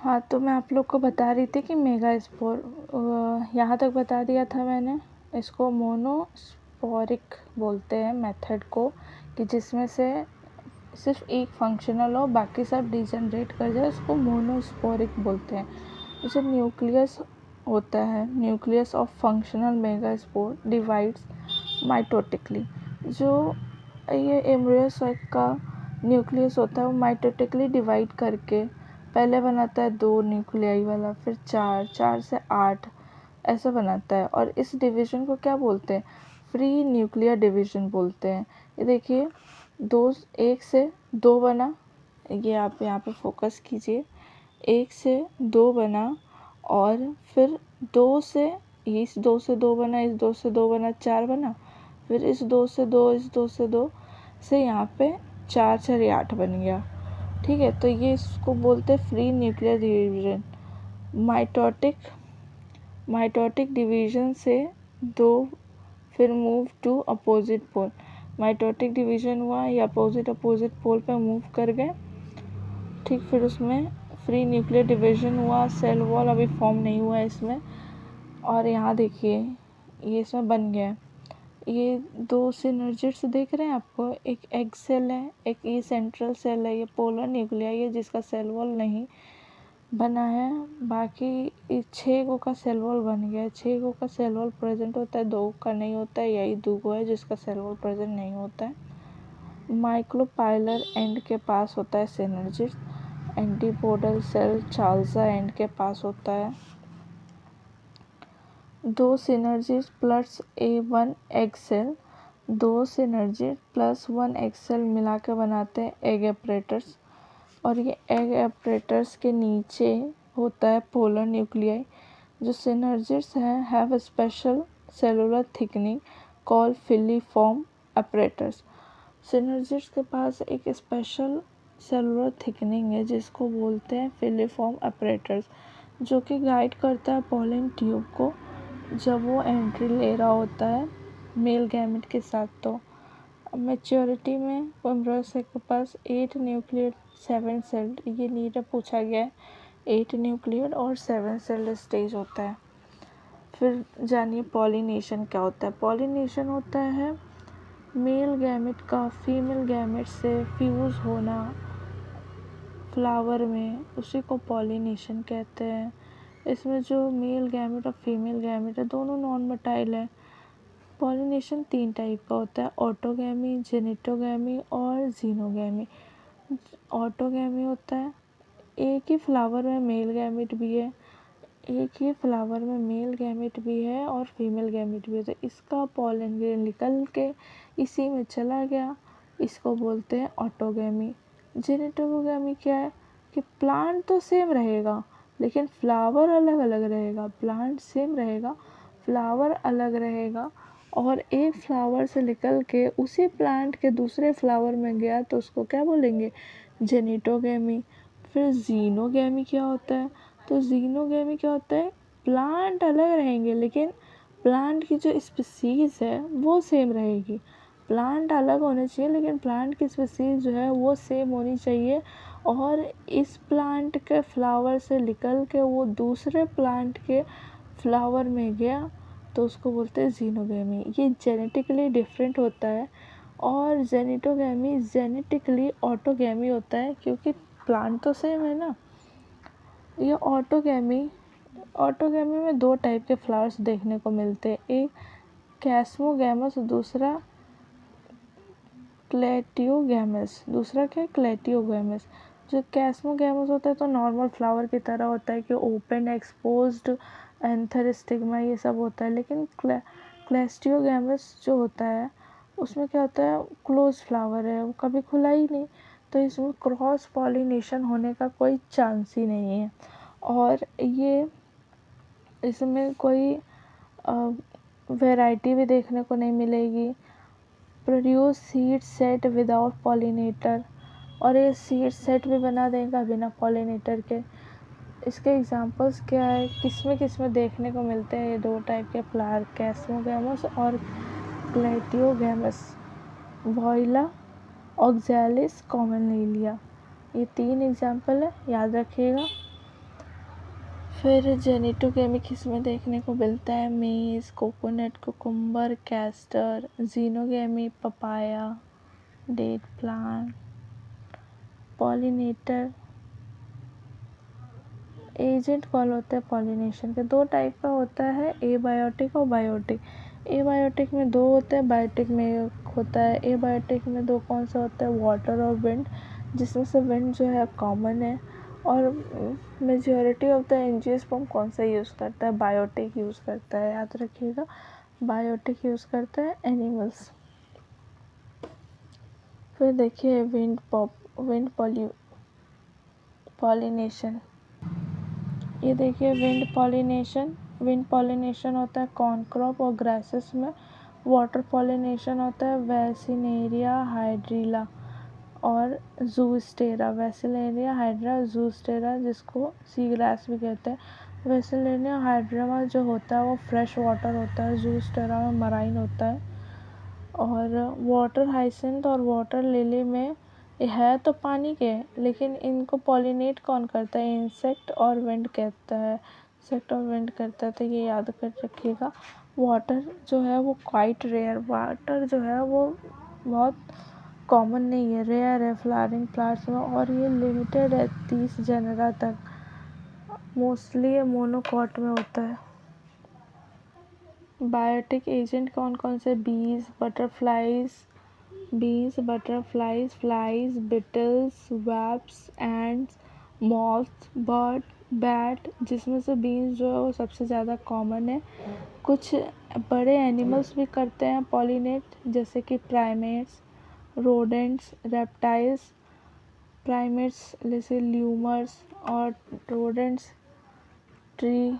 हाँ, तो मैं आप लोग को बता रही थी कि मेगास्पोर यहाँ तक बता दिया था मैंने। इसको मोनोस्पोरिक बोलते हैं मेथड को, कि जिसमें से सिर्फ एक फंक्शनल हो, बाकी सब डिजनरेट कर जाए, उसको मोनोस्पोरिक बोलते हैं। जैसे न्यूक्लियस होता है, nucleus of functional megaspore divides mitotically. जो ये एम्ब्रियोसाइट का न्यूक्लियस होता है वो माइटोटिकली डिवाइड करके पहले बनाता है 2 न्यूक्लियाई वाला, फिर 4, 4 से 8 ऐसा बनाता है। और इस डिवीज़न को क्या बोलते हैं? फ्री न्यूक्लियर डिवीज़न बोलते हैं। ये देखिए, 1 से 2 बना, ये आप यहाँ पे फोकस कीजिए, 1 से 2 बना, और फिर 2 से, इस 2 से 2 बना, इस 2 से 2 बना, 4 बना, फिर इस 2 से 2, इस 2 से 2 से यहाँ पे 4 4 8 बन गया। ठीक है, तो ये इसको बोलते हैं free nuclear division. Mitotic division से 2 फिर move to opposite pole. Mitotic division हुआ, ये अपोजिट पोल पे मूव कर गए। ठीक, फिर उसमें फ्री न्यूक्लियर डिवीजन हुआ, सेल वॉल अभी फॉर्म नहीं हुआ है इसमें। और यहाँ देखिए, ये इसमें बन गया है। ये 2 सिनर्जिड्स देख रहे हैं आपको, एक एग सेल है, एक ये सेंट्रल सेल है, ये पोलर न्यूक्लियाई है जिसका सेल वॉल नहीं बना है। बाकी 6 गो का सेल वॉल बन गया है। 6 गो का सेल वॉल प्रेजेंट होता है, 2 का नहीं होता है, यही 2 गो है जिसका सेल वॉल प्रेजेंट नहीं होता है। माइक्रोपाइलर एंड के पास होता है synergids. Antipodal cell chalaza end के पास होता है। 2 synergid plus A1 egg cell, 2 synergid plus 1 egg cell मिला के बनाते हैं एग एपरेटर्स। और ये एग एपरेटर्स के नीचे होता है पोलर न्यूक्लियाई। जो सिनर्जिड्स हैं have a special cellular thickening called filiform एपरेटर्स। Synergids के पास एक स्पेशल सेलुलर थिकनिंग है जिसको बोलते हैं फिलीफॉर्म एपरेटर्स, जो कि गाइड करता है पॉलन ट्यूब को जब वो एंट्री ले रहा होता है मेल गैमेट के साथ। तो मैच्योरिटी में एम्ब्रियोसाइट के पास 8 न्यूक्लियड 7 सेल्ड, ये नीचे पूछा गया है, 8 न्यूक्लियड और 7 सेल्ड स्टेज होता है। फिर जानिए पॉलिनेशन क्या होता है। पॉलिनेशन होता है मेल गैमेट का फीमेल गैमेट से फ्यूज़ होना फ्लावर में, उसी को पॉलिनेशन कहते हैं। इसमें जो मेल गैमेट और फीमेल गैमेट है दोनों नॉन मोटाइल है। पॉलिनेशन 3 टाइप का होता है, ऑटोगैमी, जेनिटोगैमी और जीनोगैमी। ऑटोगैमी होता है एक ही फ्लावर में मेल गैमेट भी है, एक ही फ्लावर में मेल गैमेट भी है और फीमेल गैमेट भी है, तो इसका पॉलन ग्रेन निकल के इसी में चला गया, इसको बोलते हैं ऑटोगैमी। जेनिटोगैमी क्या है कि प्लांट तो सेम रहेगा लेकिन फ्लावर अलग अलग रहेगा। प्लांट सेम रहेगा, फ्लावर अलग रहेगा, और एक फ्लावर से निकल के उसी प्लांट के दूसरे फ्लावर में गया तो उसको क्या बोलेंगे? जेनिटोगैमी। फिर जीनोगैमी क्या होता है? तो जीनोगैमी क्या होता है? प्लांट अलग रहेंगे लेकिन प्लांट की जो स्पीसीज है वो सेम रहेगी। प्लांट अलग होने चाहिए लेकिन प्लांट की स्पीसीज जो है वो सेम होनी चाहिए, और इस प्लांट के फ्लावर से निकल के वो दूसरे प्लांट के फ्लावर में गया तो उसको बोलते हैं जीनोगैमी। ये जेनेटिकली डिफरेंट होता है, और जेनिटोगैमी जेनेटिकली ऑटोगैमी होता है क्योंकि प्लांट तो सेम है ना। ये ऑटोगैमी में 2 टाइप के फ्लावर्स देखने को मिलते हैं, एक कैस्मोगैमस, दूसरा क्लेटियोगैमस। दूसरा क्या है? क्लेटियोगैमस। जो कैस्मोगैमस होता है तो नॉर्मल फ्लावर की तरह होता है कि ओपन एक्सपोज्ड एंथर स्टिग्मा ये सब होता है, लेकिन क्लेस्टियोगैमस जो होता है उसमें क्या होता है? क्लोज फ्लावर है, वो कभी खुला ही नहीं, तो इसमें क्रॉस पॉलिनेशन होने का कोई चांस ही नहीं है। और ये इसमें कोई वैरायटी भी देखने को नहीं मिलेगी। Produce seed set without pollinator, और ये सीड सेट भी बना देगा बिना पॉलिनेटर के। इसके एग्जांपल्स क्या है, किसमें देखने को मिलते हैं ये 2 टाइप के फ्लावर, कैस्मोगैमस और क्लेटियोगैमस। वॉइला, ऑक्सैलिस, कॉमन लीलिया, ये 3 एग्जांपल है, याद रखिएगा। फिर जेनिटोगेमिक इसमें देखने को मिलता है maize, coconut, cucumber, castor. Xenogamy papaya, date plant. Pollinator agent कौन होता है पॉलिनेशन के? दो टाइप का होता है, एबायोटिक और बायोटिक। एबायोटिक में दो होते हैं, बायोटिक में एक होता है। एबायोटिक में दो कौन सा होता है? वाटर और विंड, जिसमें से विंड जो है कॉमन है। और मेजॉरिटी ऑफ द एंजियोस्पर्म कौन सा यूज़ करता है? बायोटिक यूज़ करता है, याद रखिएगा, बायोटिक यूज़ करता है एनिमल्स। फिर देखिए विंड पॉलिनेशन। ये देखिए विंड पॉलिनेशन होता है कॉर्न क्रॉप और ग्रासेस में। वाटर पॉलिनेशन होता है वैसिनेरिया हाइड्रिला और जूस्टेरा। वैसिनेरिया हाइड्रा जूस्टेरा, जिसको सी ग्रास भी कहते हैं। वैसिनेरिया हाइड्रा जो होता है वो फ्रेश वाटर होता है, जूस्टेरा में मराइन होता है। और वाटर हाइसिंथ और वाटर लिली में है तो पानी के, लेकिन इनको पॉलिनेट कौन करता है? इंसेक्ट और विंड कहता है, इंसेक्ट और विंड करता है, तो ये याद कर रखिएगा। वाटर जो है वो क्वाइट रेयर, वाटर जो है वो बहुत कॉमन नहीं है, रेयर है फ्लावरिंग प्लांट्स में, और ये लिमिटेड है 30 जेनेरा तक। मोस्टली ये मोनोकॉट में होता है। बायोटिक एजेंट कौन कौन से? Bees, butterflies, flies, beetles, wasps, ants, moths, bird, bat, जिसमें से बीज जो है वो सबसे ज़्यादा कॉमन है। कुछ बड़े एनिमल्स भी करते हैं पॉलिनेट, जैसे कि प्राइमेट्स, रोडेंट्स, रेप्टाइल्स। प्राइमेट्स जैसे ल्यूमर्स और रोडेंट्स ट्री